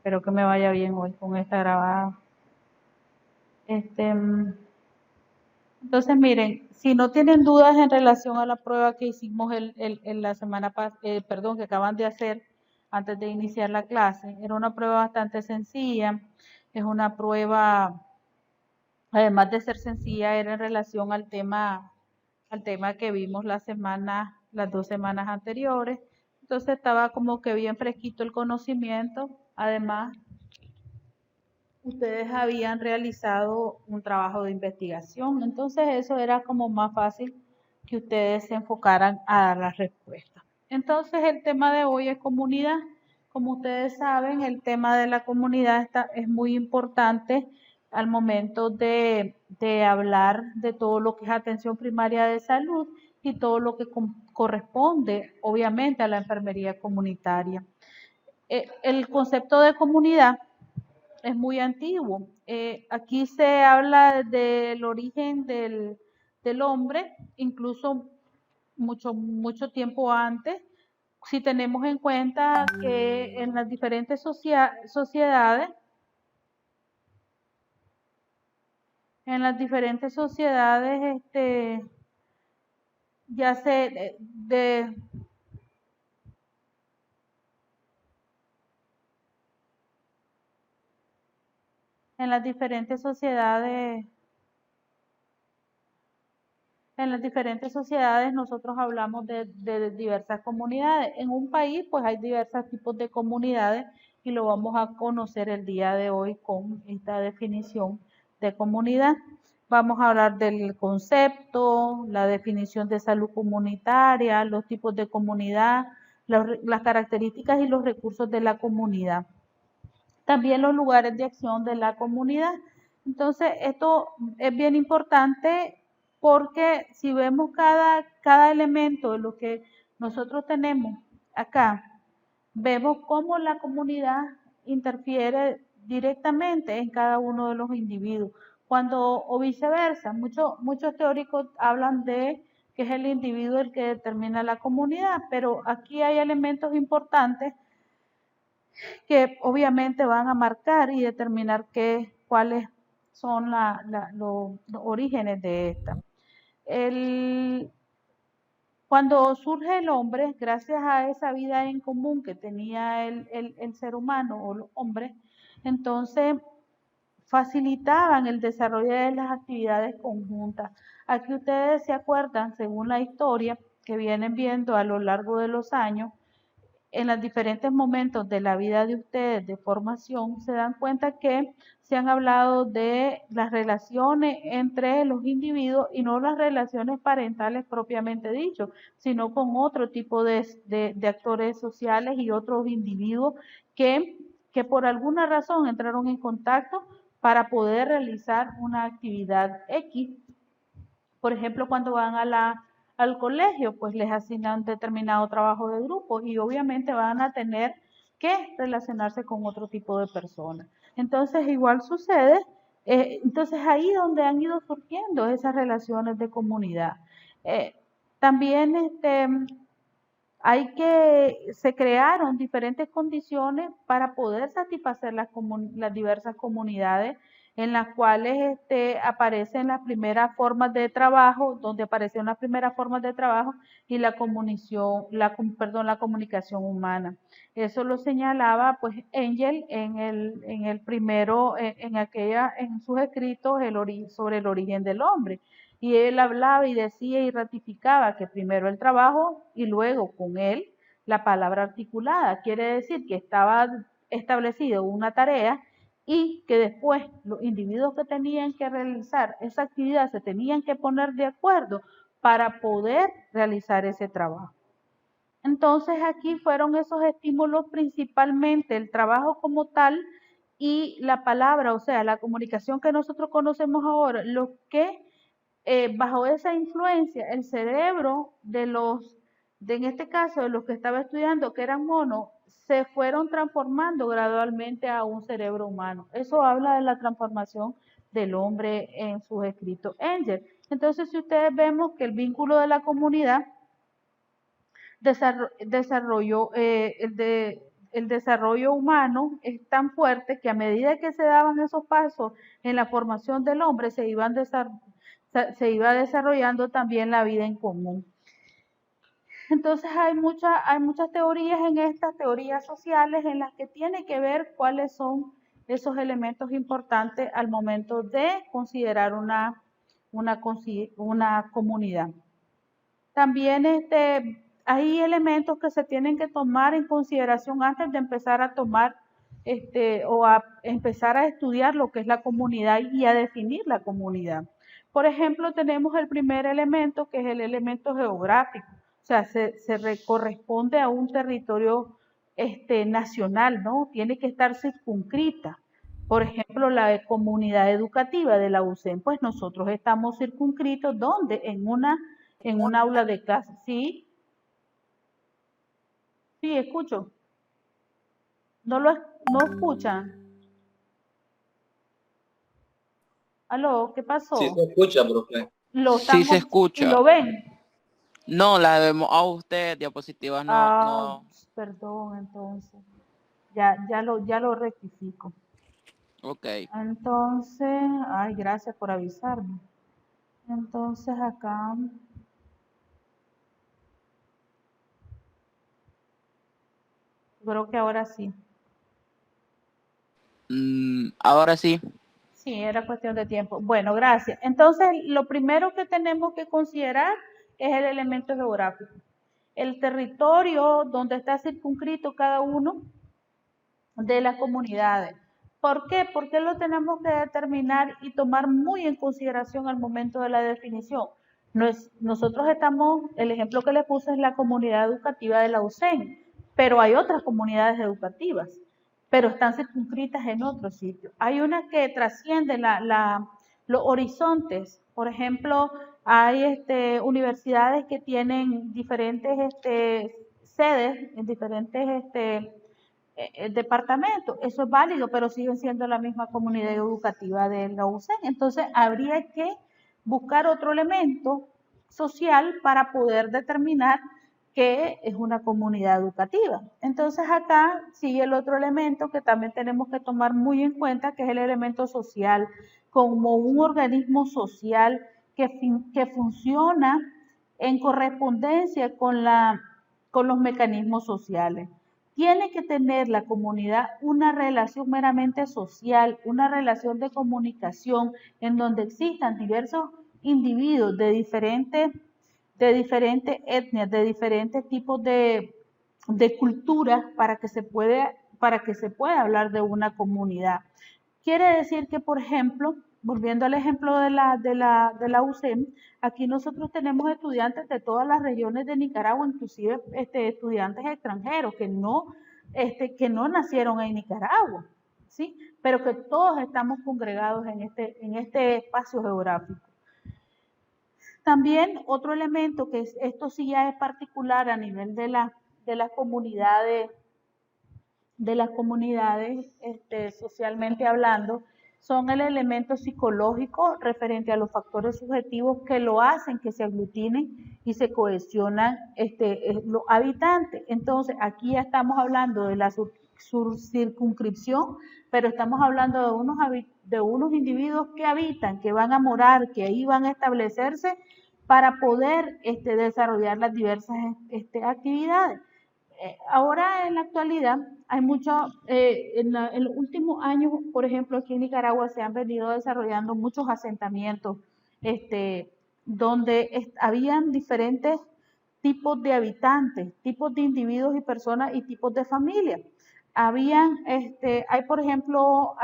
Espero que me vaya bien hoy con esta grabada. Este, entonces, miren, si no tienen dudas en relación a la prueba que hicimos la semana pasada, perdón, que acaban de hacer antes de iniciar la clase, era una prueba bastante sencilla. Es una prueba, además de ser sencilla, era en relación al tema que vimos las 2 semanas anteriores. Entonces estaba como que bien fresquito el conocimiento. Además, ustedes habían realizado un trabajo de investigación, entonces eso era como más fácil que ustedes se enfocaran a dar las respuestas. Entonces el tema de hoy es comunidad. Como ustedes saben, el tema de la comunidad es muy importante al momento de hablar de todo lo que es atención primaria de salud y todo lo que corresponde, obviamente, a la enfermería comunitaria. El concepto de comunidad es muy antiguo. Aquí se habla del origen del hombre, incluso mucho tiempo antes, si tenemos en cuenta que en las diferentes sociedades, ya se, en las diferentes sociedades En las diferentes sociedades nosotros hablamos de diversas comunidades. En un país pues hay diversos tipos de comunidades y lo vamos a conocer el día de hoy con esta definición de comunidad. Vamos a hablar del concepto, la definición de salud comunitaria, los tipos de comunidad, las características y los recursos de la comunidad. También los lugares de acción de la comunidad. Entonces, esto es bien importante porque si vemos cada elemento de lo que nosotros tenemos acá, vemos cómo la comunidad interfiere directamente en cada uno de los individuos. O viceversa, muchos teóricos hablan de que es el individuo el que determina la comunidad, pero aquí hay elementos importantes que obviamente van a marcar y determinar cuáles son los orígenes de esta. Cuando surge el hombre, gracias a esa vida en común que tenía el ser humano o los hombres, entonces facilitaban el desarrollo de las actividades conjuntas. Aquí ustedes se acuerdan, según la historia que vienen viendo a lo largo de los años, en los diferentes momentos de la vida de ustedes de formación, se dan cuenta que se han hablado de las relaciones entre los individuos y no las relaciones parentales propiamente dicho, sino con otro tipo de actores sociales y otros individuos que por alguna razón entraron en contacto para poder realizar una actividad X. Por ejemplo, cuando van al colegio, pues les asignan determinado trabajo de grupo y obviamente van a tener que relacionarse con otro tipo de personas. Entonces, igual sucede, entonces ahí donde han ido surgiendo esas relaciones de comunidad. Eh, También se crearon diferentes condiciones para poder satisfacer las diversas comunidades en las cuales aparecen las primeras formas de trabajo, donde aparecieron las primeras formas de trabajo y la comunicación humana. Eso lo señalaba pues Engel en el primero, en sus escritos sobre el origen del hombre. Y él hablaba y decía y ratificaba que primero el trabajo y luego con él la palabra articulada. Quiere decir que estaba establecido una tarea y que después los individuos que tenían que realizar esa actividad se tenían que poner de acuerdo para poder realizar ese trabajo. Entonces aquí fueron esos estímulos principalmente el trabajo como tal y la palabra, o sea, la comunicación que nosotros conocemos ahora, lo que bajo esa influencia, el cerebro en este caso, de los que estaba estudiando, que eran monos, se fueron transformando gradualmente a un cerebro humano. Eso habla de la transformación del hombre en sus escritos Engel. Entonces, si ustedes vemos que el vínculo de la comunidad desarrolló, el desarrollo humano es tan fuerte que a medida que se daban esos pasos en la formación del hombre, se iba desarrollando también la vida en común. Entonces hay muchas teorías en estas teorías sociales en las que tiene que ver cuáles son esos elementos importantes al momento de considerar una comunidad. También hay elementos que se tienen que tomar en consideración antes de empezar a tomar o a empezar a estudiar lo que es la comunidad y a definir la comunidad. Por ejemplo, tenemos el primer elemento, que es el elemento geográfico. O sea, corresponde a un territorio nacional, ¿no? Tiene que estar circunscrita. Por ejemplo, la comunidad educativa de la UCEN, pues nosotros estamos circunscritos, ¿dónde? En un aula de clase. ¿Sí? Sí, escucho. ¿No escuchan? ¿Aló? ¿Qué Sí pasó? se escucha, profe. Sí se ¿Y escucha. lo ven? No, la vemos a usted, diapositivas no, Ah, no. perdón, entonces. Ya lo rectifico. Ok. Entonces, ay, gracias por avisarme. Entonces acá, creo que ahora sí. Ahora sí. Sí, era cuestión de tiempo. Bueno, gracias. Entonces, lo primero que tenemos que considerar es el elemento geográfico. El territorio donde está circunscrito cada uno de las comunidades. ¿Por qué? Porque lo tenemos que determinar y tomar muy en consideración al momento de la definición. Nosotros estamos, el ejemplo que les puse es la comunidad educativa de la UCEN, pero hay otras comunidades educativas, pero están circunscritas en otros sitios. Hay unas que trascienden los horizontes. Por ejemplo, hay universidades que tienen diferentes sedes en diferentes departamentos. Eso es válido, pero siguen siendo la misma comunidad educativa de la UCEN. Entonces, habría que buscar otro elemento social para poder determinar que es una comunidad educativa. Entonces acá sigue el otro elemento que también tenemos que tomar muy en cuenta, que es el elemento social, como un organismo social que funciona en correspondencia con los mecanismos sociales. Tiene que tener la comunidad una relación meramente social, una relación de comunicación en donde existan diversos individuos de diferentes etnias, de diferentes tipos de culturas para que se pueda hablar de una comunidad. Quiere decir que, por ejemplo, volviendo al ejemplo de la UCEM, aquí nosotros tenemos estudiantes de todas las regiones de Nicaragua, inclusive estudiantes extranjeros que no nacieron en Nicaragua, ¿sí? Pero que todos estamos congregados en este espacio geográfico. También otro elemento esto sí ya es particular a nivel de las comunidades, socialmente hablando, son el elemento psicológico referente a los factores subjetivos que lo hacen que se aglutinen y se cohesionan los habitantes. Entonces, aquí ya estamos hablando de la circunscripción, pero estamos hablando de unos individuos que habitan, que van a morar, que ahí van a establecerse para poder desarrollar las diversas actividades. Ahora en la actualidad hay en los últimos años, por ejemplo, aquí en Nicaragua se han venido desarrollando muchos asentamientos donde habían diferentes tipos de habitantes, tipos de individuos y personas y tipos de familias. Hay por ejemplo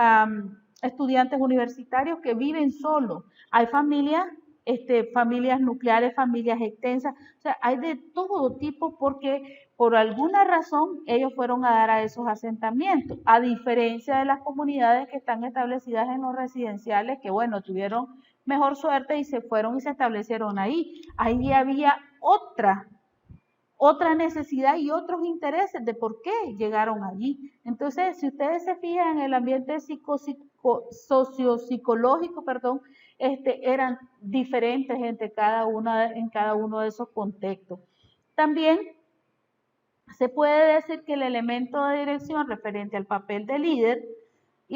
estudiantes universitarios que viven solos, hay familias nucleares, familias extensas, o sea, hay de todo tipo porque por alguna razón ellos fueron a dar a esos asentamientos, a diferencia de las comunidades que están establecidas en los residenciales, que bueno, tuvieron mejor suerte y se fueron y se establecieron ahí. Ahí había otra necesidad y otros intereses de por qué llegaron allí. Entonces, si ustedes se fijan en el ambiente sociopsicológico, eran diferentes en cada uno de esos contextos. También Se puede decir que el elemento de dirección referente al papel de líder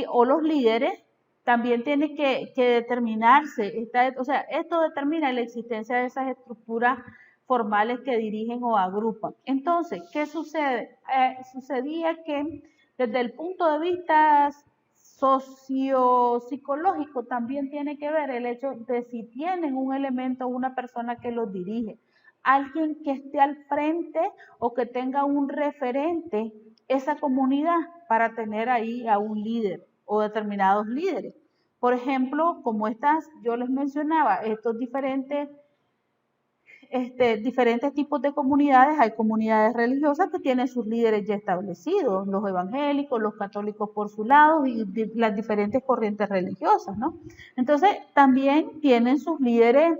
o los líderes también tiene que determinarse. O sea, esto determina la existencia de esas estructuras formales que dirigen o agrupan. Entonces, ¿qué sucede? Sucedía que desde el punto de vista sociopsicológico también tiene que ver el hecho de si tienen un elemento o una persona que los dirige, alguien que esté al frente o que tenga un referente esa comunidad para tener ahí a un líder o determinados líderes. Por ejemplo, como yo les mencionaba, estos diferentes tipos de comunidades, hay comunidades religiosas que tienen sus líderes ya establecidos, los evangélicos, los católicos por su lado y las diferentes corrientes religiosas, ¿no? Entonces, también tienen sus líderes,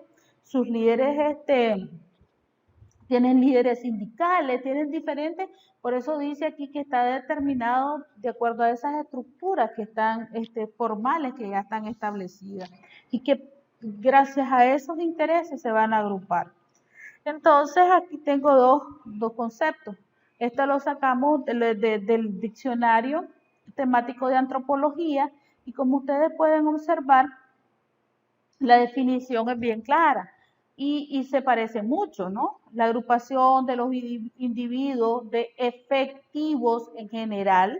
tienen líderes sindicales, tienen diferentes, por eso dice aquí que está determinado de acuerdo a esas estructuras que están formales, que ya están establecidas y que gracias a esos intereses se van a agrupar. Entonces aquí tengo dos conceptos. Esto lo sacamos del diccionario temático de antropología y como ustedes pueden observar, la definición es bien clara y se parece mucho, ¿no? La agrupación de los individuos de efectivos en general,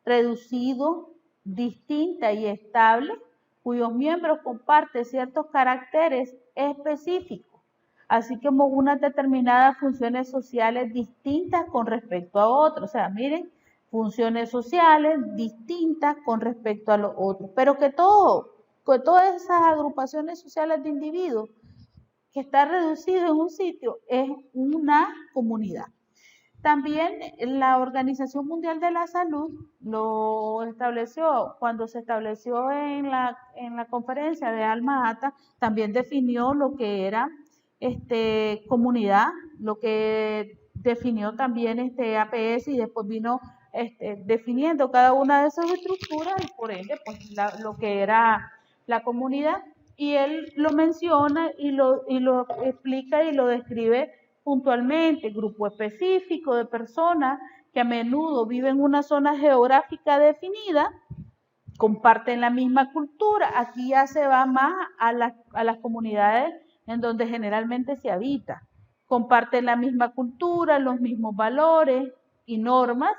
reducido, distinta y estable, cuyos miembros comparten ciertos caracteres específicos, así como unas determinadas funciones sociales distintas con respecto a otros. O sea, miren, funciones sociales distintas con respecto a los otros, pero que todas esas agrupaciones sociales de individuos que está reducido en un sitio es una comunidad. También la Organización Mundial de la Salud lo estableció, cuando se estableció en la conferencia de Alma Ata, también definió lo que era comunidad, lo que definió también APS y después vino definiendo cada una de esas estructuras y por ende pues lo que era la comunidad. Y él lo menciona y lo explica y lo describe puntualmente, grupo específico de personas que a menudo viven en una zona geográfica definida, comparten la misma cultura. Aquí ya se va más a las comunidades en donde generalmente se habita. Comparten la misma cultura, los mismos valores y normas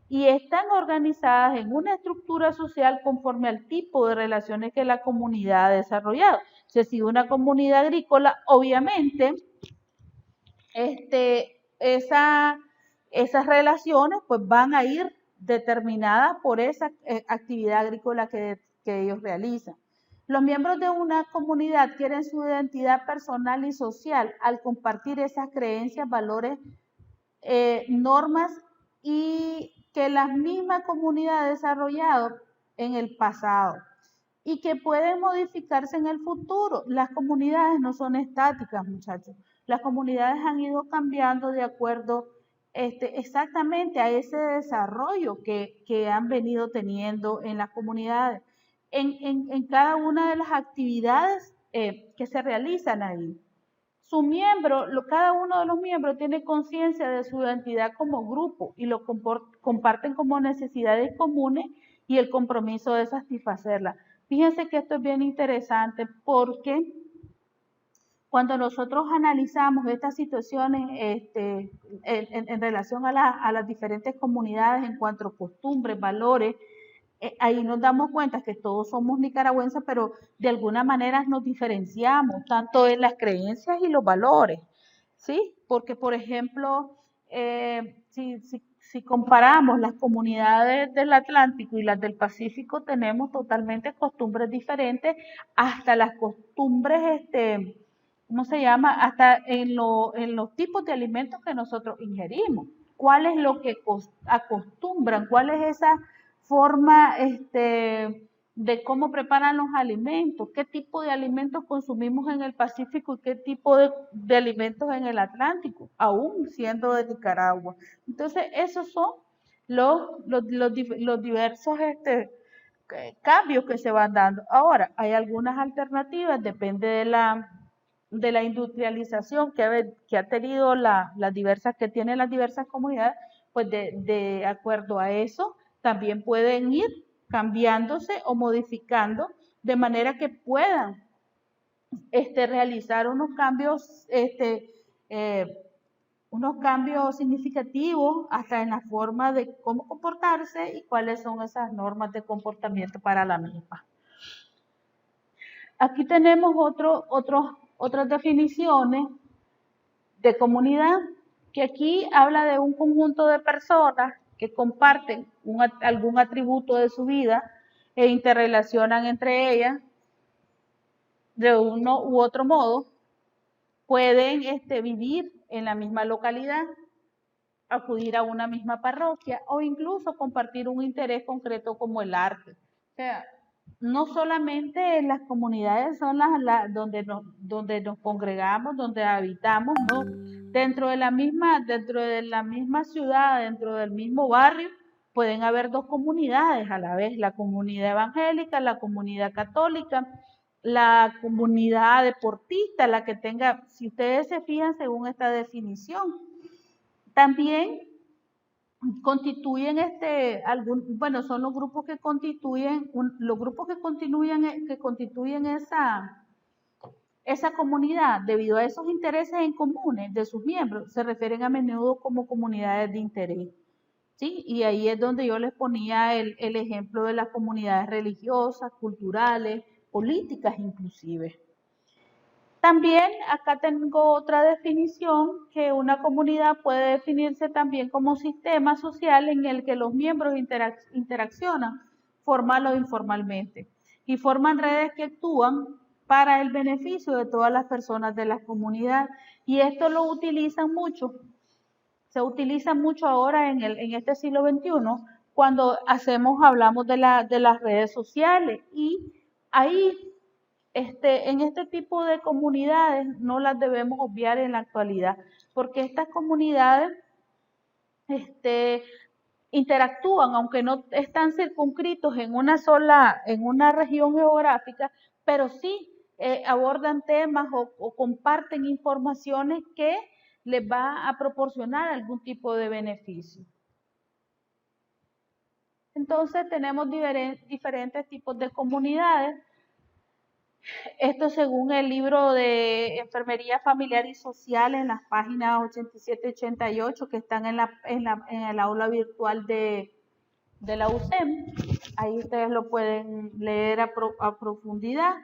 y están organizadas en una estructura social conforme al tipo de relaciones que la comunidad ha desarrollado. O sea, si una comunidad agrícola, obviamente, esas relaciones pues van a ir determinadas por esa actividad agrícola que ellos realizan. Los miembros de una comunidad quieren su identidad personal y social al compartir esas creencias, valores, normas y que la misma comunidad ha desarrollado en el pasado y que pueden modificarse en el futuro. Las comunidades no son estáticas, muchachos. Las comunidades han ido cambiando de acuerdo exactamente a ese desarrollo que han venido teniendo en las comunidades, en cada una de las actividades que se realizan ahí. Cada uno de los miembros tiene conciencia de su identidad como grupo y lo comparten como necesidades comunes y el compromiso de satisfacerlas. Fíjense que esto es bien interesante porque cuando nosotros analizamos estas situaciones en relación a las diferentes comunidades en cuanto a costumbres, valores, ahí nos damos cuenta que todos somos nicaragüenses, pero de alguna manera nos diferenciamos, tanto en las creencias y los valores, ¿sí? Porque, por ejemplo, si comparamos las comunidades del Atlántico y las del Pacífico, tenemos totalmente costumbres diferentes, hasta las costumbres, ¿cómo se llama? Hasta en los tipos de alimentos que nosotros ingerimos. ¿Cuál es lo que acostumbran? ¿Cuál es esa forma de cómo preparan los alimentos? ¿Qué tipo de alimentos consumimos en el Pacífico y qué tipo de alimentos en el Atlántico, aún siendo de Nicaragua? Entonces, esos son los diversos cambios que se van dando. Ahora, hay algunas alternativas, depende de la industrialización que ha tenido que tienen las diversas comunidades, pues de acuerdo a eso, también pueden ir cambiándose o modificando de manera que puedan realizar eh, unos cambios significativos hasta en la forma de cómo comportarse y cuáles son esas normas de comportamiento para la misma. Aquí tenemos otras definiciones de comunidad, que aquí habla de un conjunto de personas que comparten algún atributo de su vida e interrelacionan entre ellas de uno u otro modo, pueden vivir en la misma localidad, acudir a una misma parroquia o incluso compartir un interés concreto como el arte. O sea, no solamente las comunidades son donde nos congregamos, donde habitamos, no. Dentro de la misma ciudad, dentro del mismo barrio, pueden haber dos comunidades a la vez, la comunidad evangélica, la comunidad católica, la comunidad deportista, la que tenga, si ustedes se fijan según esta definición. También constituyen son los grupos que constituyen esa comunidad debido a esos intereses en comunes de sus miembros, se refieren a menudo como comunidades de interés. ¿Sí? Y ahí es donde yo les ponía el ejemplo de las comunidades religiosas, culturales, políticas inclusive. También acá tengo otra definición, que una comunidad puede definirse también como sistema social en el que los miembros interaccionan formal o informalmente y forman redes que actúan para el beneficio de todas las personas de la comunidad. Y esto lo utilizan mucho, se utiliza mucho ahora en este siglo XXI cuando hablamos de las redes sociales, y ahí en este tipo de comunidades no las debemos obviar en la actualidad, porque estas comunidades interactúan, aunque no están circunscritos en una región geográfica, pero sí abordan temas o comparten informaciones que les va a proporcionar algún tipo de beneficio. Entonces tenemos diferentes tipos de comunidades. Esto según el libro de Enfermería Familiar y Social en las páginas 87 y 88 que están en el aula virtual de la USEM. Ahí ustedes lo pueden leer a profundidad.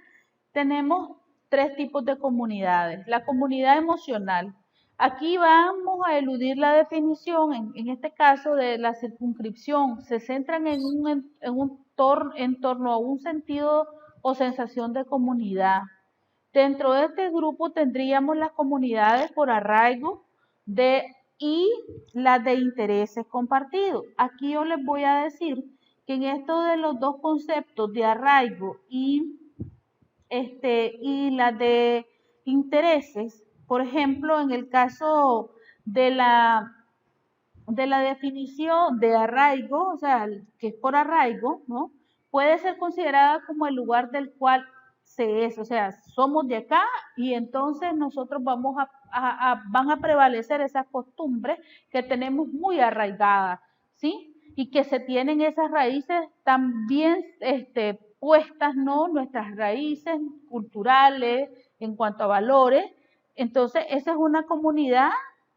Tenemos 3 tipos de comunidades. La comunidad emocional. Aquí vamos a eludir la definición, en este caso de la circunscripción. Se centran en torno a un sentido o sensación de comunidad. Dentro de este grupo tendríamos las comunidades por arraigo y las de intereses compartidos. Aquí yo les voy a decir que en esto de los dos conceptos de arraigo y las de intereses, por ejemplo, en el caso de la definición de arraigo, o sea, que es por arraigo, ¿no? Puede ser considerada como el lugar del cual se es, o sea, somos de acá y entonces nosotros van a prevalecer esas costumbres que tenemos muy arraigadas, ¿sí? Y que se tienen esas raíces también puestas, ¿no? Nuestras raíces culturales en cuanto a valores. Entonces, esa es una comunidad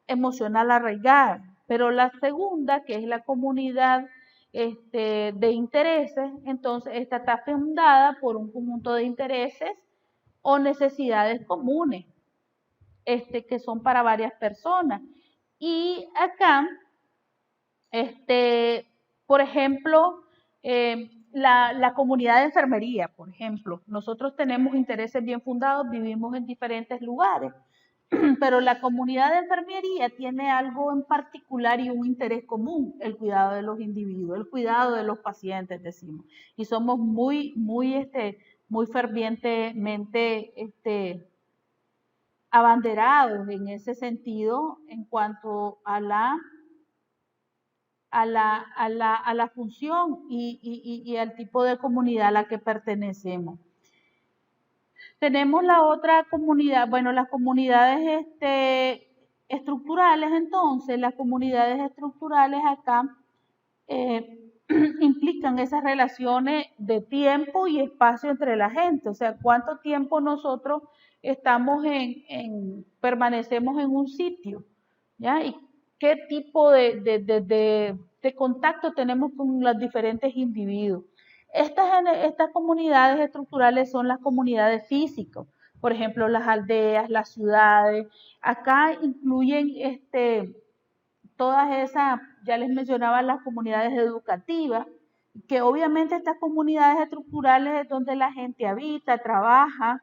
emocional arraigada. Pero la segunda, que es la comunidad de intereses, entonces esta está fundada por un conjunto de intereses o necesidades comunes, que son para varias personas. Y acá, por ejemplo, la comunidad de enfermería, por ejemplo, nosotros tenemos intereses bien fundados, vivimos en diferentes lugares, pero la comunidad de enfermería tiene algo en particular y un interés común, el cuidado de los individuos, el cuidado de los pacientes, decimos. Y somos muy fervientemente abanderados en ese sentido en cuanto a la función y al tipo de comunidad a la que pertenecemos. Tenemos la otra comunidad, bueno, las comunidades estructurales, entonces, las comunidades estructurales acá eh, implican esas relaciones de tiempo y espacio entre la gente, o sea, cuánto tiempo nosotros estamos permanecemos en un sitio, ¿ya? Y qué tipo de contacto tenemos con los diferentes individuos. Estas comunidades estructurales son las comunidades físicas, por ejemplo, las aldeas, las ciudades. Acá incluyen todas esas, ya les mencionaba las comunidades educativas, que obviamente estas comunidades estructurales es donde la gente habita, trabaja,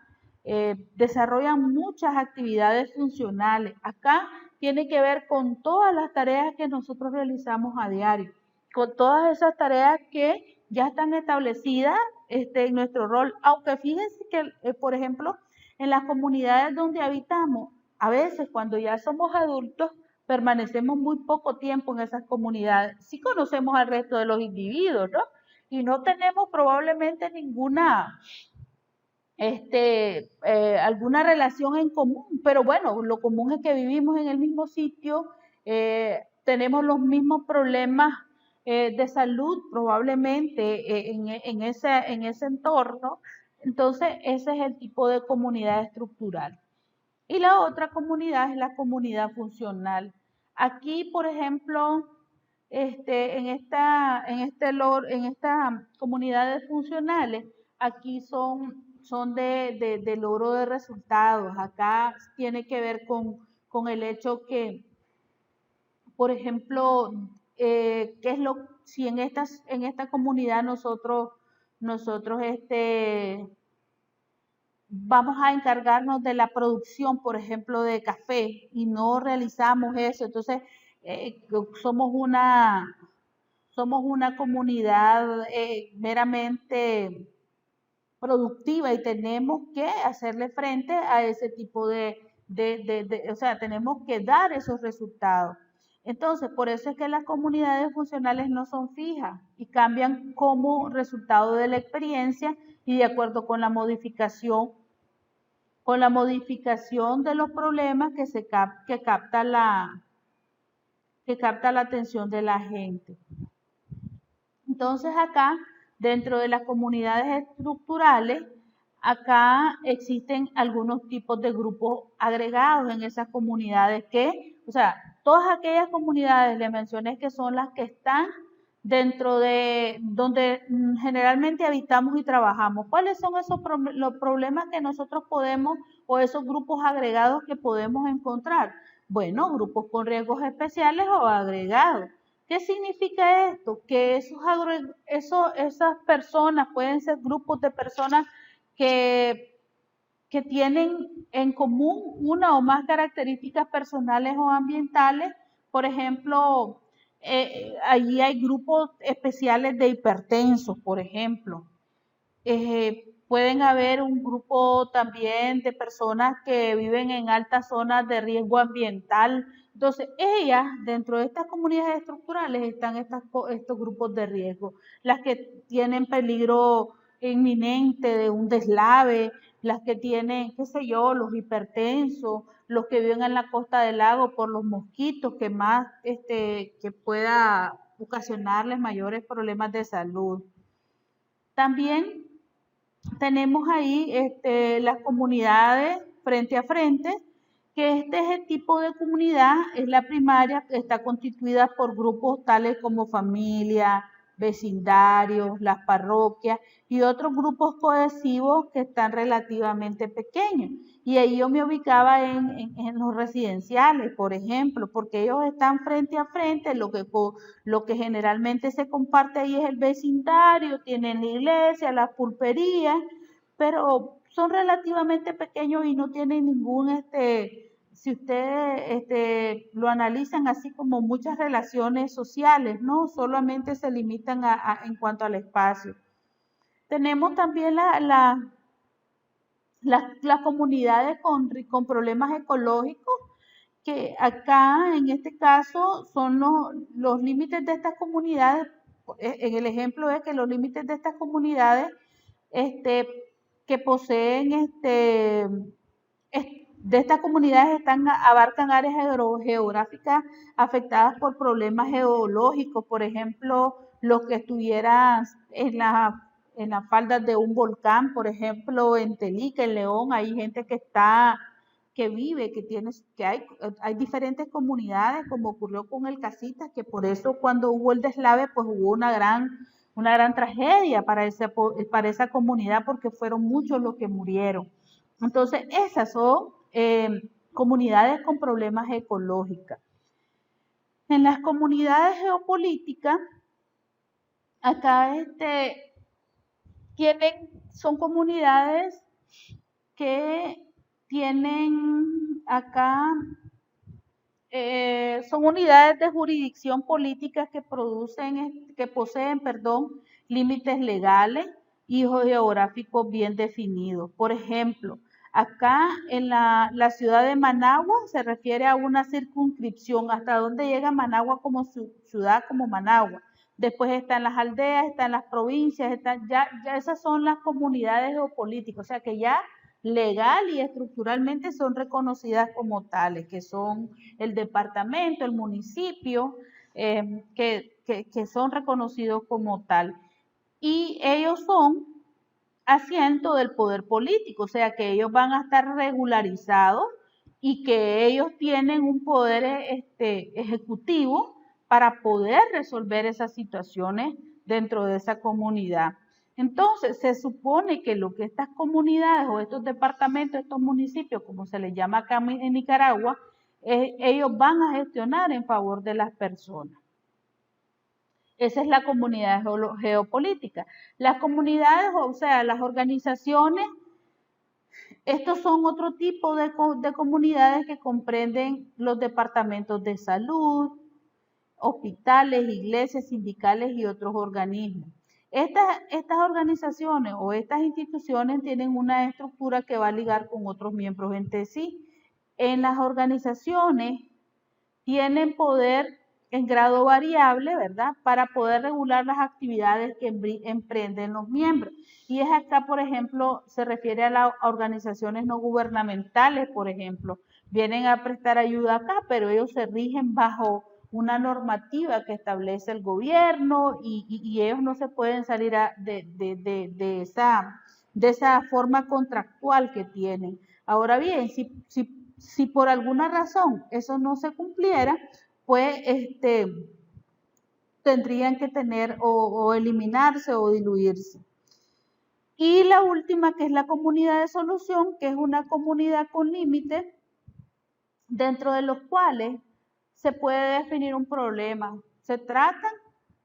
desarrollan muchas actividades funcionales. Acá tiene que ver con todas las tareas que nosotros realizamos a diario, con todas esas tareas que ya están establecidas en nuestro rol, aunque fíjense que, por ejemplo, en las comunidades donde habitamos, a veces cuando ya somos adultos, permanecemos muy poco tiempo en esas comunidades. Sí conocemos al resto de los individuos, ¿no? Y no tenemos probablemente ninguna, alguna relación en común, pero bueno, lo común es que vivimos en el mismo sitio, tenemos los mismos problemas de salud probablemente en ese entorno. Entonces, ese es el tipo de comunidad estructural. Y la otra comunidad es la comunidad funcional. Aquí, por ejemplo, en estas comunidades funcionales, aquí son de logro de resultados. Acá tiene que ver con el hecho que, por ejemplo, qué es lo, si en esta comunidad nosotros vamos a encargarnos de la producción, por ejemplo, de café y no realizamos eso. Entonces, eh, somos una, somos una comunidad meramente productiva y tenemos que hacerle frente a ese tipo o sea, tenemos que dar esos resultados. Entonces, por eso es que las comunidades funcionales no son fijas y cambian como resultado de la experiencia y de acuerdo con la modificación de los problemas que capta la atención de la gente. Entonces acá, dentro de las comunidades estructurales, acá existen algunos tipos de grupos agregados en esas comunidades o sea, todas aquellas comunidades, le mencioné que son las que están dentro de donde generalmente habitamos y trabajamos. ¿Cuáles son los problemas que nosotros podemos o esos grupos agregados que podemos encontrar? Bueno, grupos con riesgos especiales o agregados. ¿Qué significa esto? Que esas personas pueden ser grupos de personas que, que tienen en común una o más características personales o ambientales. Por ejemplo, allí hay grupos especiales de hipertensos, por ejemplo. Pueden haber un grupo también de personas que viven en altas zonas de riesgo ambiental. Entonces, ellas, dentro de estas comunidades estructurales, están estos grupos de riesgo. Las que tienen peligro inminente de un deslave, las que tienen, qué sé yo, los hipertensos, los que viven en la costa del lago por los mosquitos, que pueda ocasionarles mayores problemas de salud. También tenemos ahí las comunidades frente a frente, que este es el tipo de comunidad, es la primaria, que está constituida por grupos tales como familia, vecindarios, las parroquias y otros grupos cohesivos que están relativamente pequeños. Y ahí yo me ubicaba en los residenciales, por ejemplo, porque ellos están frente a frente, lo que generalmente se comparte ahí es el vecindario, tienen la iglesia, las pulperías, pero son relativamente pequeños y no tienen si ustedes lo analizan así como muchas relaciones sociales, ¿no? Solamente se limitan en cuanto al espacio. Tenemos también las comunidades con problemas ecológicos, que acá en este caso son los límites de estas comunidades. En el ejemplo es que los límites de estas comunidades este, que poseen de estas comunidades abarcan áreas geográficas afectadas por problemas geológicos, por ejemplo, los que estuvieran en las faldas de un volcán, por ejemplo, en Telica, en León, hay gente que vive, que hay diferentes comunidades, como ocurrió con el Casitas, que por eso cuando hubo el deslave, pues hubo una gran tragedia para esa comunidad, porque fueron muchos los que murieron. Entonces, esas son comunidades con problemas ecológicos. En las comunidades geopolíticas, acá son comunidades que tienen acá, son unidades de jurisdicción política que poseen, límites legales y geográficos bien definidos. Por ejemplo, acá en la ciudad de Managua se refiere a una circunscripción, hasta dónde llega Managua como ciudad, como Managua. Después están las aldeas, están las provincias, ya esas son las comunidades geopolíticas, o sea que ya legal y estructuralmente son reconocidas como tales, que son el departamento, el municipio, que son reconocidos como tal. Y ellos son asiento del poder político, o sea que ellos van a estar regularizados y que ellos tienen un poder ejecutivo para poder resolver esas situaciones dentro de esa comunidad. Entonces, se supone que lo que estas comunidades o estos departamentos, estos municipios, como se les llama acá en Nicaragua, ellos van a gestionar en favor de las personas. Esa es la comunidad geopolítica. Las comunidades, o sea, las organizaciones, estos son otro tipo de comunidades que comprenden los departamentos de salud, hospitales, iglesias, sindicales y otros organismos. Estas organizaciones o estas instituciones tienen una estructura que va a ligar con otros miembros entre sí. En las organizaciones tienen poder en grado variable, ¿verdad? Para poder regular las actividades que emprenden los miembros. Y es acá, por ejemplo, se refiere a las organizaciones no gubernamentales, por ejemplo. Vienen a prestar ayuda acá, pero ellos se rigen bajo una normativa que establece el gobierno y ellos no se pueden salir de esa forma contractual que tienen. Ahora bien, si por alguna razón eso no se cumpliera, pues tendrían que tener o eliminarse o diluirse. Y la última, que es la comunidad de solución, que es una comunidad con límites dentro de los cuales se puede definir un problema, se tratan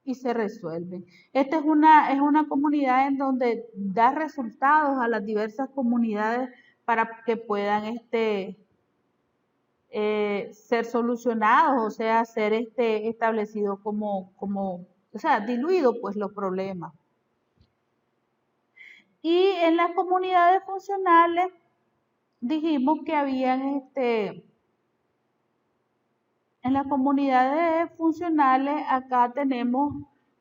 y se resuelven. Esta es una comunidad en donde da resultados a las diversas comunidades para que puedan ser solucionados, o sea, ser establecidos o sea, diluidos pues los problemas. Y en las comunidades funcionales dijimos que habían en las comunidades funcionales acá tenemos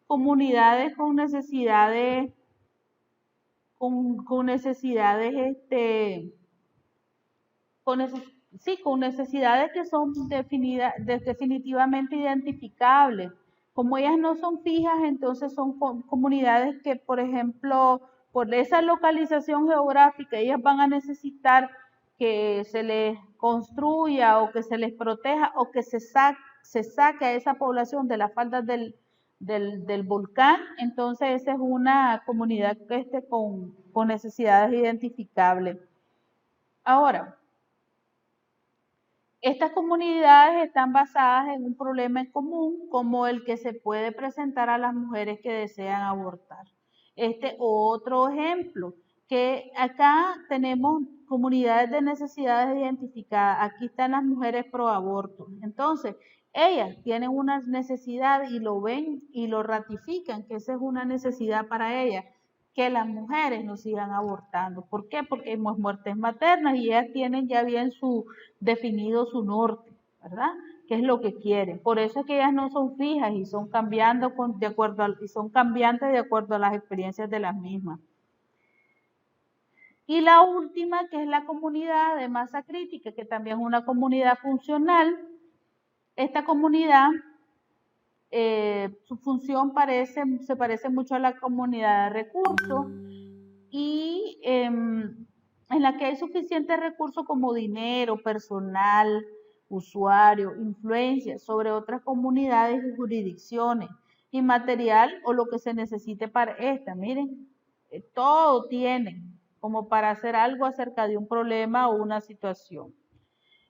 comunidades con necesidades con necesidades que son definitivamente identificables. Como ellas no son fijas, entonces son comunidades que, por ejemplo, por esa localización geográfica, ellas van a necesitar que se les construya o que se les proteja o que se saque a esa población de las faldas del volcán. Entonces esa es una comunidad con necesidades identificables. Ahora, estas comunidades están basadas en un problema en común, como el que se puede presentar a las mujeres que desean abortar. Otro ejemplo, que acá tenemos comunidades de necesidades identificadas. Aquí están las mujeres pro aborto. Entonces, ellas tienen una necesidad y lo ven y lo ratifican, que esa es una necesidad para ellas, que las mujeres no sigan abortando. ¿Por qué? Porque hay muertes maternas y ellas tienen ya bien definido su norte, ¿verdad? ¿Qué es lo que quieren? Por eso es que ellas no son fijas y son son cambiantes de acuerdo a las experiencias de las mismas. Y la última, que es la comunidad de masa crítica, que también es una comunidad funcional. Esta comunidad, su función se parece mucho a la comunidad de recursos y en la que hay suficientes recursos como dinero, personal, usuario, influencia sobre otras comunidades y jurisdicciones, y material o lo que se necesite para esta. Miren, todo tienen como para hacer algo acerca de un problema o una situación.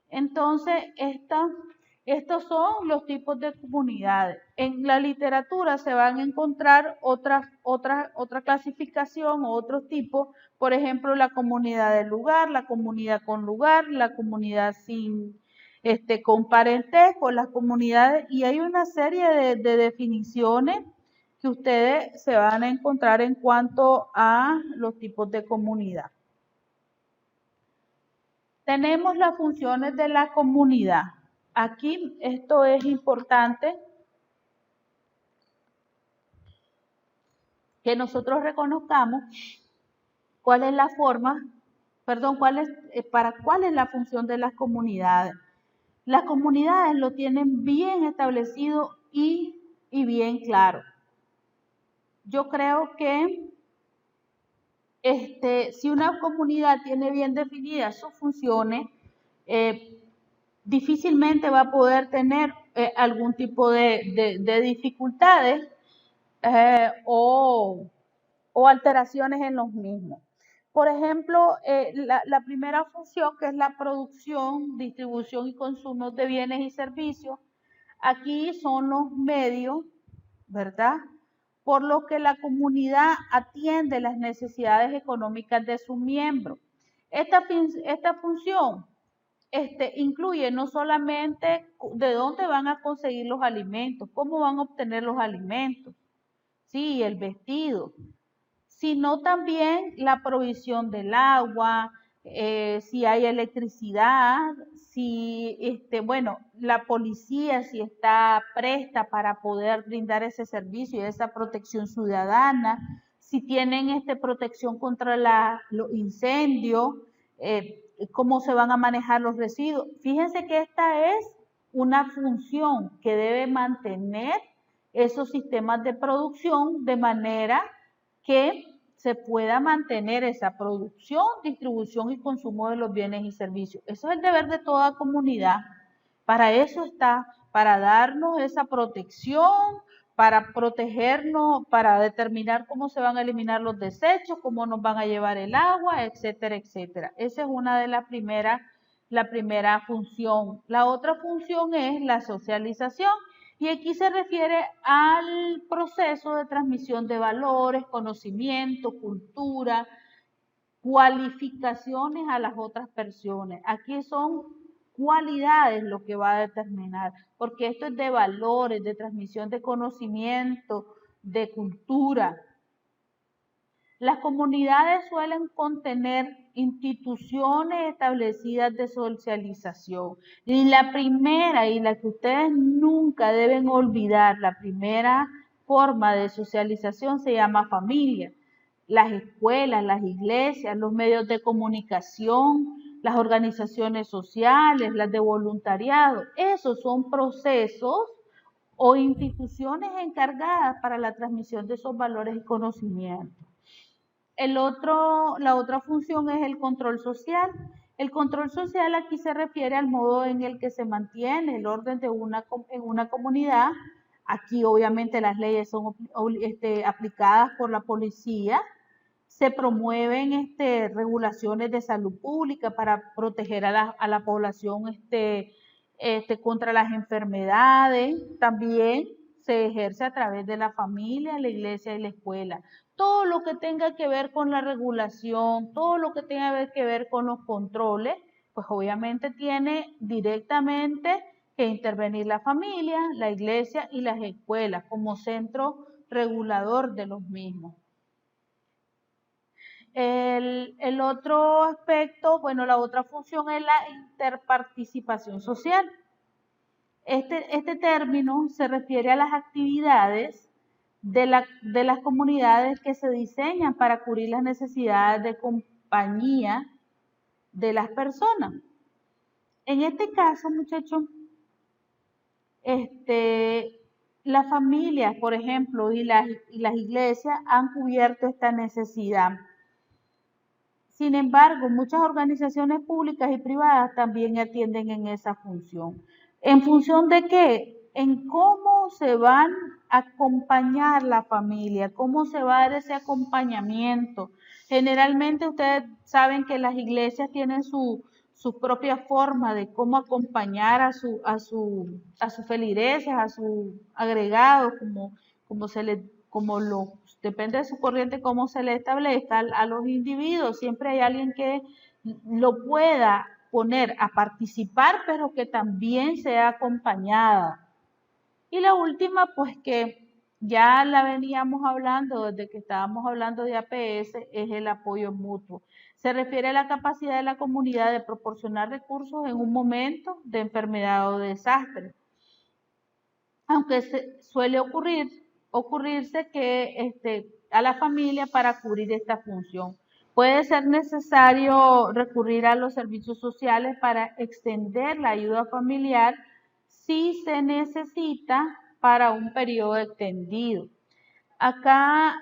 Entonces, estos son los tipos de comunidades. En la literatura se van a encontrar otra clasificación o otros tipos, por ejemplo, la comunidad del lugar, la comunidad con lugar, la comunidad con parentesco, las comunidades, y hay una serie de definiciones que ustedes se van a encontrar en cuanto a los tipos de comunidad. Tenemos las funciones de la comunidad. Aquí esto es importante que nosotros reconozcamos cuál es la forma, perdón, cuál es la función de las comunidades. Las comunidades lo tienen bien establecido y bien claro. Yo creo que si una comunidad tiene bien definidas sus funciones, difícilmente va a poder tener algún tipo de dificultades o alteraciones en los mismos. Por ejemplo, la primera función, que es la producción, distribución y consumo de bienes y servicios, aquí son los medios, ¿verdad?, por los que la comunidad atiende las necesidades económicas de sus miembros. Esta función incluye no solamente de dónde van a conseguir los alimentos, cómo van a obtener los alimentos, sí, el vestido, sino también la provisión del agua, si hay electricidad, si, bueno, la policía si está presta para poder brindar ese servicio y esa protección ciudadana, si tienen protección contra los incendios, cómo se van a manejar los residuos. Fíjense que esta es una función que debe mantener esos sistemas de producción de manera que se pueda mantener esa producción, distribución y consumo de los bienes y servicios. Eso es el deber de toda comunidad. Para eso está, para darnos esa protección, para protegernos, para determinar cómo se van a eliminar los desechos, cómo nos van a llevar el agua, etcétera, etcétera. Esa es una de las primeras, la primera función. La otra función es la socialización. Y aquí se refiere al proceso de transmisión de valores, conocimiento, cultura, cualificaciones a las otras personas. Aquí son cualidades lo que va a determinar, porque esto es de valores, de transmisión de conocimiento, de cultura. Las comunidades suelen contener instituciones establecidas de socialización. Y la primera, y la que ustedes nunca deben olvidar, la primera forma de socialización se llama familia. Las escuelas, las iglesias, los medios de comunicación, las organizaciones sociales, las de voluntariado, esos son procesos o instituciones encargadas para la transmisión de esos valores y conocimientos. La otra función es el control social. El control social aquí se refiere al modo en el que se mantiene el orden en una comunidad. Aquí obviamente las leyes son aplicadas por la policía. Se promueven regulaciones de salud pública para proteger a la población contra las enfermedades. También se ejerce a través de la familia, la iglesia y la escuela. Todo lo que tenga que ver con la regulación, todo lo que tenga que ver con los controles, pues obviamente tiene directamente que intervenir la familia, la iglesia y las escuelas como centro regulador de los mismos. El otro aspecto, bueno, la otra función es la interparticipación social. Este término se refiere a las actividades de las comunidades que se diseñan para cubrir las necesidades compañía de las personas. En este caso, muchachos, las familias, por ejemplo, y las iglesias han cubierto esta necesidad. Sin embargo, muchas organizaciones públicas y privadas también atienden en esa función. ¿En función de qué? En cómo se van a acompañar la familia, cómo se va a dar ese acompañamiento. Generalmente ustedes saben que las iglesias tienen su propia forma de cómo acompañar a sus feligreses, a sus agregados, depende de su corriente, cómo se le establezca a los individuos. Siempre hay alguien que lo pueda poner a participar, pero que también sea acompañada. Y la última, pues que ya la veníamos hablando desde que estábamos hablando de APS, es el apoyo mutuo. Se refiere a la capacidad de la comunidad de proporcionar recursos en un momento de enfermedad o desastre. Aunque suele ocurrirse que a la familia para cubrir esta función. Puede ser necesario recurrir a los servicios sociales para extender la ayuda familiar si se necesita para un periodo extendido. Acá,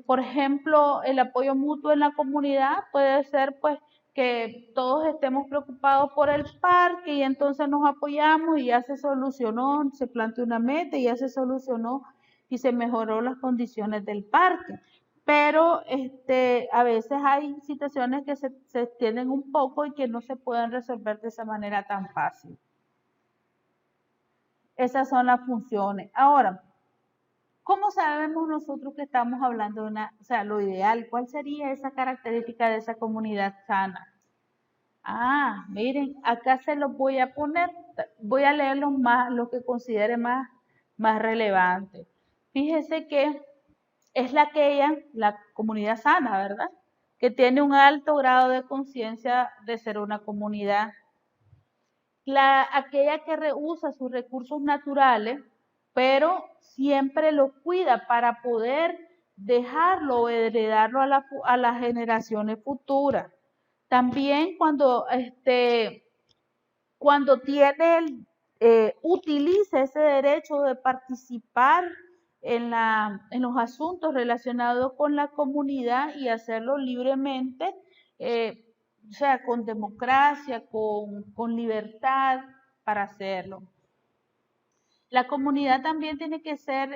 por ejemplo, el apoyo mutuo en la comunidad puede ser pues que todos estemos preocupados por el parque y entonces nos apoyamos y ya se solucionó, se planteó una meta y ya se solucionó y se mejoró las condiciones del parque. Pero a veces hay situaciones que se extienden un poco y que no se pueden resolver de esa manera tan fácil. Esas son las funciones. Ahora, ¿cómo sabemos nosotros que estamos hablando de lo ideal? ¿Cuál sería esa característica de esa comunidad sana? Miren, acá se los voy a poner, voy a leer lo que considere más relevante. Fíjese que es la comunidad sana, ¿verdad? Que tiene un alto grado de conciencia de ser una comunidad. Aquella que rehúsa sus recursos naturales, pero siempre lo cuida para poder dejarlo o heredarlo a las generaciones futuras. También cuando utiliza ese derecho de participar en los asuntos relacionados con la comunidad y hacerlo libremente, con democracia, con libertad para hacerlo. La comunidad también tiene que ser,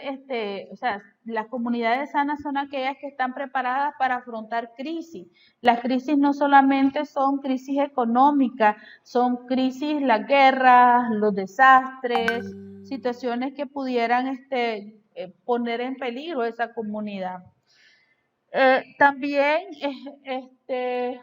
las comunidades sanas son aquellas que están preparadas para afrontar crisis. Las crisis no solamente son crisis económicas, son crisis, las guerras, los desastres, situaciones que pudieran poner en peligro esa comunidad. También, que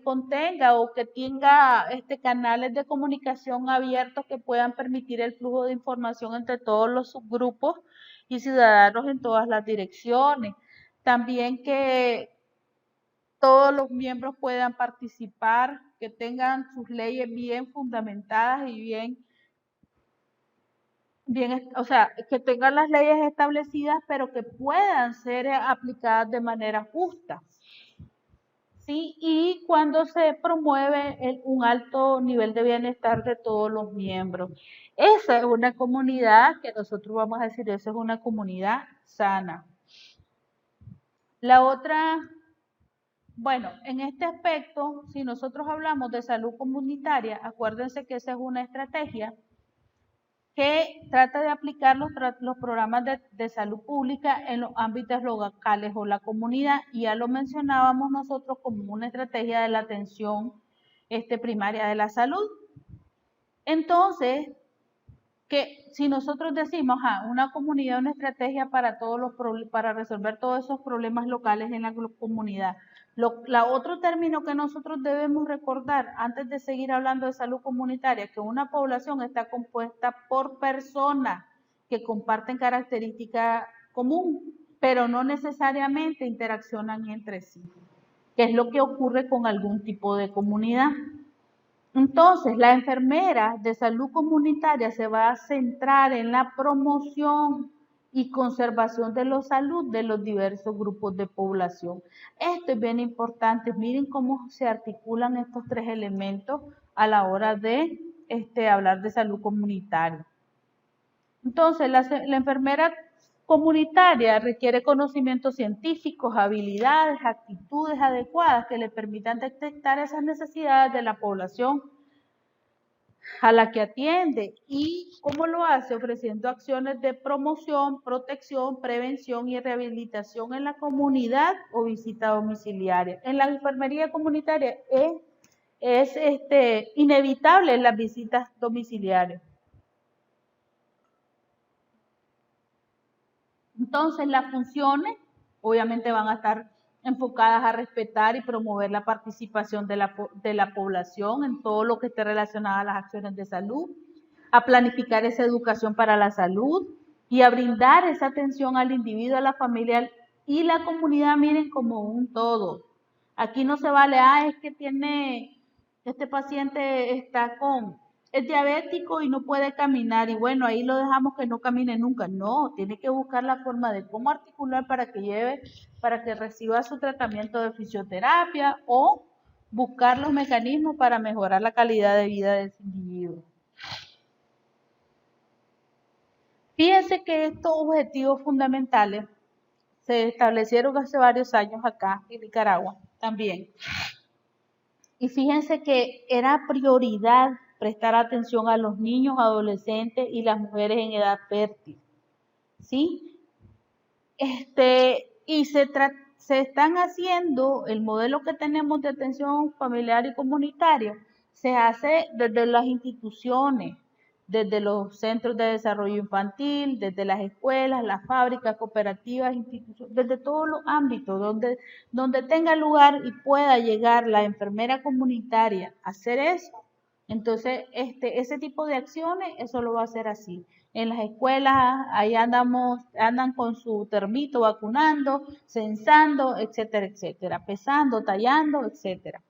contenga o que tenga canales de comunicación abiertos que puedan permitir el flujo de información entre todos los subgrupos y ciudadanos en todas las direcciones. También que todos los miembros puedan participar, que tengan sus leyes bien fundamentadas y que tengan las leyes establecidas, pero que puedan ser aplicadas de manera justa. ¿Sí? Y cuando se promueve un alto nivel de bienestar de todos los miembros. Esa es una comunidad que nosotros vamos a decir, esa es una comunidad sana. La otra, bueno, en este aspecto, si nosotros hablamos de salud comunitaria, acuérdense que esa es una estrategia que trata de aplicar los programas de salud pública en los ámbitos locales o la comunidad, y ya lo mencionábamos nosotros como una estrategia de la atención primaria de la salud. Entonces, que si nosotros decimos, una comunidad, una estrategia para resolver todos esos problemas locales en la comunidad. Otro término que nosotros debemos recordar antes de seguir hablando de salud comunitaria, que una población está compuesta por personas que comparten características comunes, pero no necesariamente interaccionan entre sí, que es lo que ocurre con algún tipo de comunidad. Entonces, la enfermera de salud comunitaria se va a centrar en la promoción y conservación de la salud de los diversos grupos de población. Esto es bien importante. Miren cómo se articulan estos tres elementos a la hora de hablar de salud comunitaria. Entonces, la enfermera comunitaria requiere conocimientos científicos, habilidades, actitudes adecuadas que le permitan detectar esas necesidades de la población a la que atiende. ¿Y cómo lo hace? Ofreciendo acciones de promoción, protección, prevención y rehabilitación en la comunidad o visita domiciliaria. En la enfermería comunitaria es inevitable las visitas domiciliarias. Entonces, las funciones obviamente van a estar enfocadas a respetar y promover la participación de la población en todo lo que esté relacionado a las acciones de salud, a planificar esa educación para la salud y a brindar esa atención al individuo, a la familia y la comunidad, miren, como un todo. Aquí no se vale, es que este paciente es diabético y no puede caminar y bueno, ahí lo dejamos que no camine nunca. No, tiene que buscar la forma de cómo articular para que reciba su tratamiento de fisioterapia o buscar los mecanismos para mejorar la calidad de vida de ese individuo. Fíjense que estos objetivos fundamentales se establecieron hace varios años acá en Nicaragua también. Y fíjense que era prioridad prestar atención a los niños, adolescentes y las mujeres en edad fértil. ¿Sí? Y se están haciendo, el modelo que tenemos de atención familiar y comunitaria, se hace desde las instituciones, desde los centros de desarrollo infantil, desde las escuelas, las fábricas, cooperativas, instituciones, desde todos los ámbitos donde tenga lugar y pueda llegar la enfermera comunitaria a hacer eso. Entonces, ese tipo de acciones, eso lo va a hacer así. En las escuelas, ahí andan con su termito vacunando, censando, etcétera, etcétera, pesando, tallando, etcétera.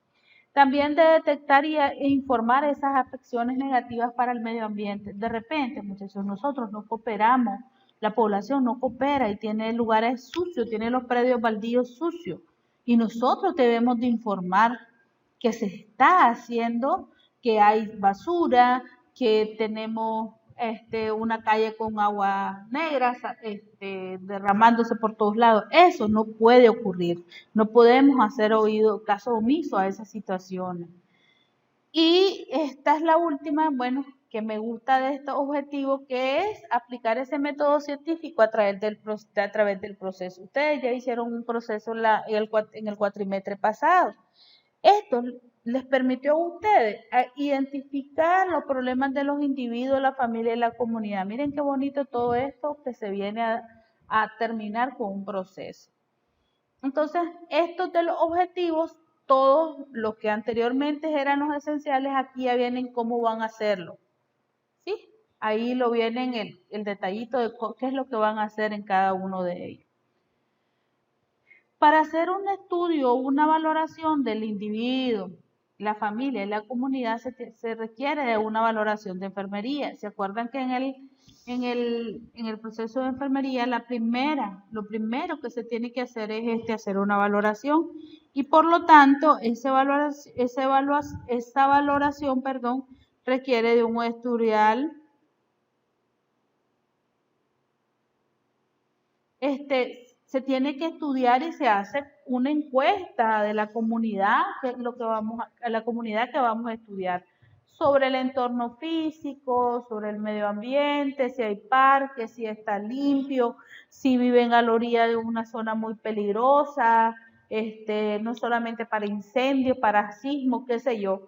También de detectar e informar esas afecciones negativas para el medio ambiente. De repente, muchachos, nosotros no cooperamos, la población no coopera y tiene lugares sucios, tiene los predios baldíos sucios. Y nosotros debemos de informar que se está haciendo, que hay basura, que tenemos una calle con agua negra derramándose por todos lados. Eso no puede ocurrir. No podemos hacer caso omiso a esas situaciones. Y esta es la última, bueno, que me gusta de estos objetivos, que es aplicar ese método científico a través del proceso. Ustedes ya hicieron un proceso en el cuatrimestre pasado. Esto les permitió a ustedes identificar los problemas de los individuos, la familia y la comunidad. Miren qué bonito todo esto que se viene a terminar con un proceso. Entonces, estos de los objetivos, todos los que anteriormente eran los esenciales, aquí ya vienen cómo van a hacerlo. ¿Sí? Ahí lo vienen el detallito de qué es lo que van a hacer en cada uno de ellos. Para hacer un estudio o una valoración del individuo, la familia y la comunidad se requiere de una valoración de enfermería. ¿Se acuerdan que en el proceso de enfermería lo primero que se tiene que hacer es hacer una valoración y por lo tanto esa valoración requiere de un historial se tiene que estudiar y se hace una encuesta de la comunidad, que es la comunidad que vamos a estudiar, sobre el entorno físico, sobre el medio ambiente, si hay parques, si está limpio, si viven a la orilla de una zona muy peligrosa, no solamente para incendios, para sismos, qué sé yo.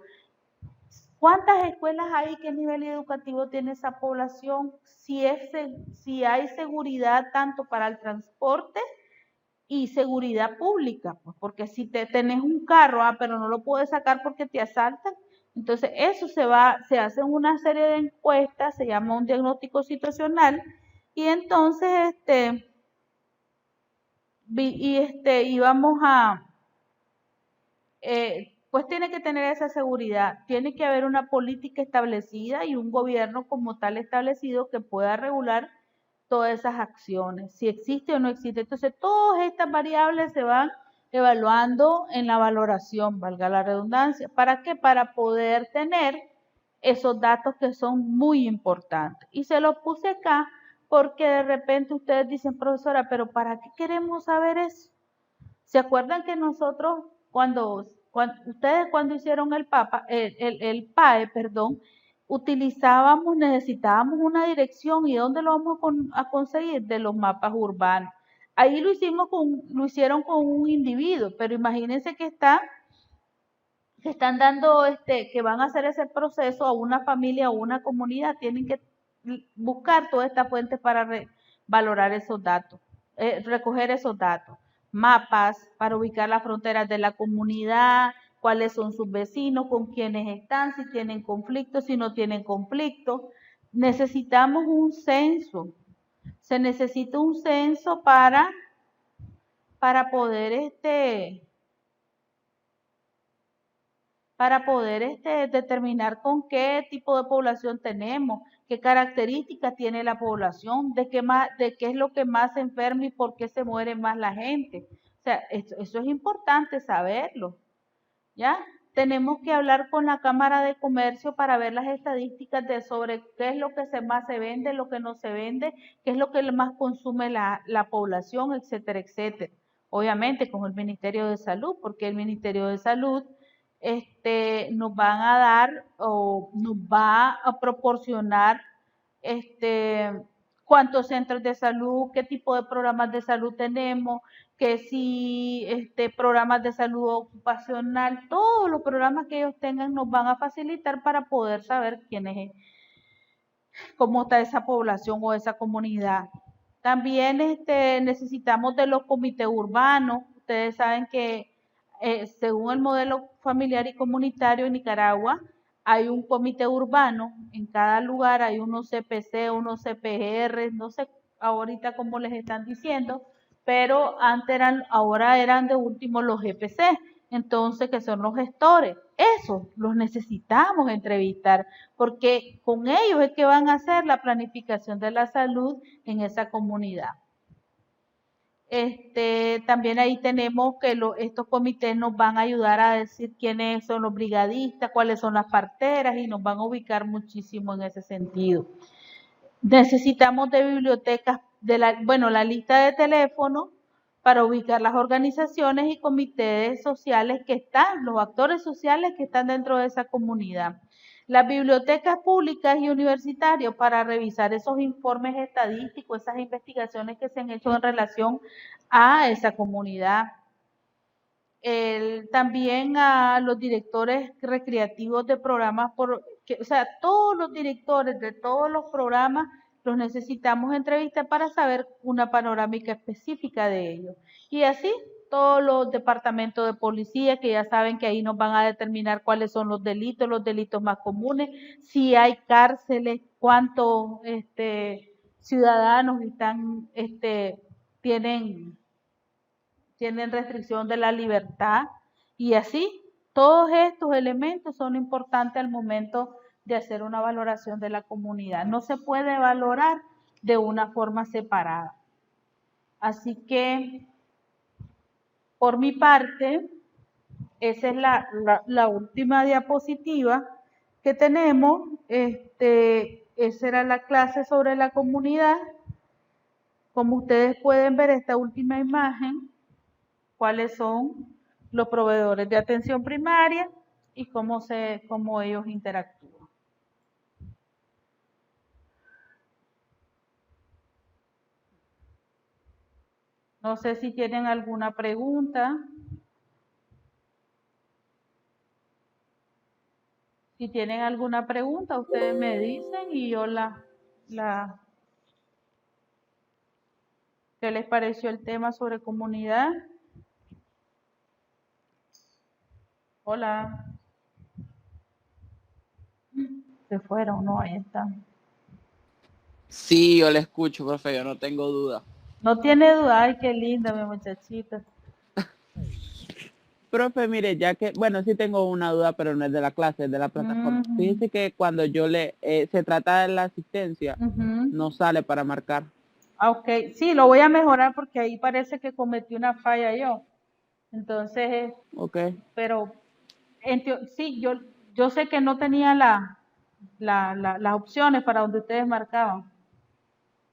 ¿Cuántas escuelas hay? ¿Qué nivel educativo tiene esa población? Si hay seguridad tanto para el transporte y seguridad pública, pues porque si tenés un carro, pero no lo puedes sacar porque te asaltan, entonces eso se hace una serie de encuestas, se llama un diagnóstico situacional, y entonces y vamos a pues tiene que tener esa seguridad, tiene que haber una política establecida y un gobierno como tal establecido que pueda regular todas esas acciones, si existe o no existe. Entonces, todas estas variables se van evaluando en la valoración, valga la redundancia. ¿Para qué? Para poder tener esos datos que son muy importantes. Y se los puse acá porque de repente ustedes dicen, profesora, pero ¿para qué queremos saber eso? ¿Se acuerdan que nosotros ustedes cuando hicieron el PAE, perdón, necesitábamos una dirección y ¿dónde lo vamos a conseguir? De los mapas urbanos. Ahí lo hicieron con un individuo, pero imagínense que están dando, que van a hacer ese proceso a una familia o una comunidad, tienen que buscar todas estas fuentes para valorar esos datos, recoger esos datos, mapas para ubicar las fronteras de la comunidad, cuáles son sus vecinos, con quiénes están, si tienen conflictos, si no tienen conflictos. Necesitamos un censo. Se necesita un censo para poder determinar con qué tipo de población tenemos, qué características tiene la población, de qué es lo que más se enferma y por qué se muere más la gente. O sea, eso es importante saberlo, ¿ya? Tenemos que hablar con la Cámara de Comercio para ver las estadísticas sobre qué es lo que más se vende, lo que no se vende, qué es lo que más consume la población, etcétera, etcétera. Obviamente con el Ministerio de Salud, porque el Ministerio de Salud nos van a dar o nos va a proporcionar cuántos centros de salud, qué tipo de programas de salud tenemos, que si programas de salud ocupacional, todos los programas que ellos tengan nos van a facilitar para poder saber cómo está esa población o esa comunidad. También necesitamos de los comités urbanos. Ustedes saben que según el modelo familiar y comunitario en Nicaragua, hay un comité urbano, en cada lugar hay unos CPC, unos CPR, no sé ahorita cómo les están diciendo, pero ahora eran de último los GPC, entonces que son los gestores. Eso los necesitamos entrevistar, porque con ellos es que van a hacer la planificación de la salud en esa comunidad. También ahí tenemos que estos comités nos van a ayudar a decir quiénes son los brigadistas, cuáles son las parteras y nos van a ubicar muchísimo en ese sentido. Necesitamos de bibliotecas, la lista de teléfono para ubicar las organizaciones y comités sociales los actores sociales que están dentro de esa comunidad. Las bibliotecas públicas y universitarias para revisar esos informes estadísticos, esas investigaciones que se han hecho en relación a esa comunidad. También a los directores recreativos de programas, todos los directores de todos los programas los necesitamos entrevistar para saber una panorámica específica de ellos. Y así todos los departamentos de policía, que ya saben que ahí nos van a determinar cuáles son los delitos más comunes, si hay cárceles, cuántos ciudadanos tienen restricción de la libertad, y así todos estos elementos son importantes al momento de hacer una valoración de la comunidad. No se puede valorar de una forma separada. Así que, por mi parte, esa es la última diapositiva que tenemos. Esa era la clase sobre la comunidad. Como ustedes pueden ver, esta última imagen, cuáles son los proveedores de atención primaria y cómo ellos interactúan. No sé si tienen alguna pregunta. Si tienen alguna pregunta, ustedes me dicen y yo ¿qué les pareció el tema sobre comunidad? Hola. Se fueron, no, ahí están. Sí, yo le escucho, profe, yo no tengo duda. No tiene duda, ay, qué linda mi muchachita. Profe, mire, ya que, bueno, sí tengo una duda, pero no es de la clase, es de la plataforma. Fíjense que cuando se trata de la asistencia, no sale para marcar. Ok, sí, lo voy a mejorar porque ahí parece que cometí una falla yo. Entonces, Ok. pero sí, yo sé que no tenía las opciones para donde ustedes marcaban.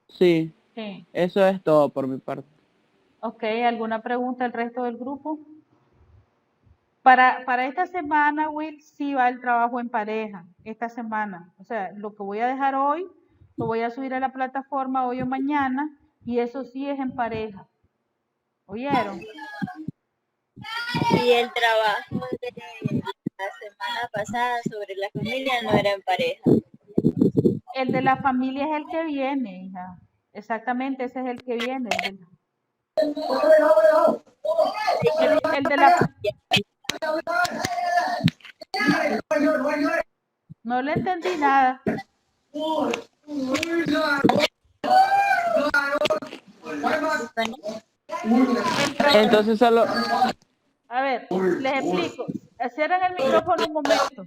Sí, Sí. eso es todo por mi parte. Ok, ¿alguna pregunta del resto del grupo? Para esta semana, Will, sí va el trabajo en pareja, esta semana. O sea, lo que voy a dejar hoy, lo voy a subir a la plataforma hoy o mañana, y eso sí es en pareja. ¿Oyeron? Y el trabajo de la semana pasada sobre la familia no era en pareja. El de la familia es el que viene, hija. Exactamente, ese es el que viene. El de la... No le entendí nada. El trabajo... Entonces solo, A ver, les explico. Cierren el micrófono un momento.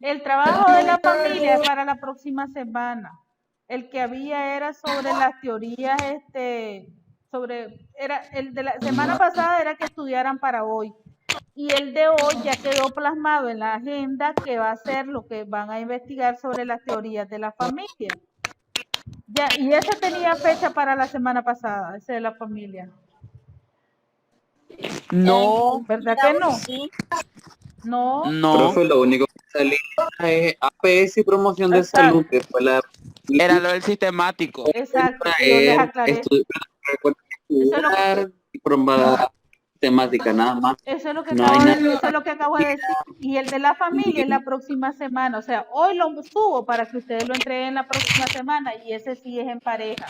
El trabajo de la familia es para la próxima semana. El que había era sobre las teorías, el de la semana pasada era que estudiaran para hoy. Y el de hoy ya quedó plasmado en la agenda que va a ser lo que van a investigar sobre las teorías de la familia. Ya, y ese tenía fecha para la semana pasada, ese de la familia. no, ¿Verdad que no? Sí, No, no, Profe, lo único que salía es APS y promoción de salud, exacto, que fue la era lo del sistemático. exacto. Yo les traer, aclaré. Eso es lo que, estudiar y probar temática, nada más. No hay nada. eso es lo que acabo de decir. Y el de la familia es la próxima semana. O sea, hoy lo subo para que ustedes lo entreguen la próxima semana y ese sí es en pareja.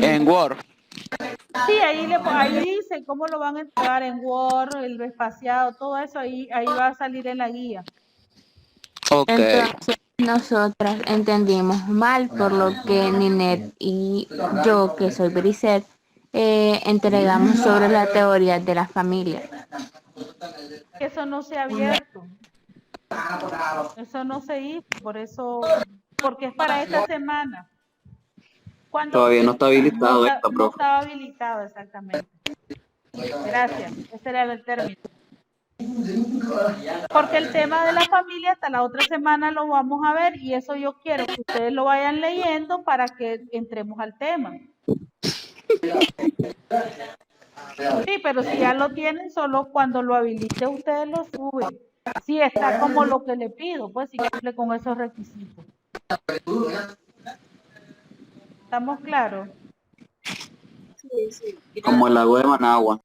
En Word. Sí, ahí dice cómo lo van a entregar en Word, el espaciado, todo eso ahí va a salir en la guía. Ok. Entonces nosotras entendimos mal, por lo que Ninet y yo, que soy Bricet, entregamos sobre la teoría de la familia. Que eso no se ha abierto. Eso no se hizo, por eso, porque es para esta semana. Cuando Todavía no está habilitado esto, no profe. estaba habilitado exactamente. Gracias, ese era el término. Porque el tema de la familia hasta la otra semana lo vamos a ver y eso yo quiero que ustedes lo vayan leyendo para que entremos al tema. Sí, pero si ya lo tienen, solo cuando lo habilite ustedes lo suben. Si está como lo que le pido, pues si cumple con esos requisitos. ¿Estamos claros? sí, sí. Como el lago de Managua.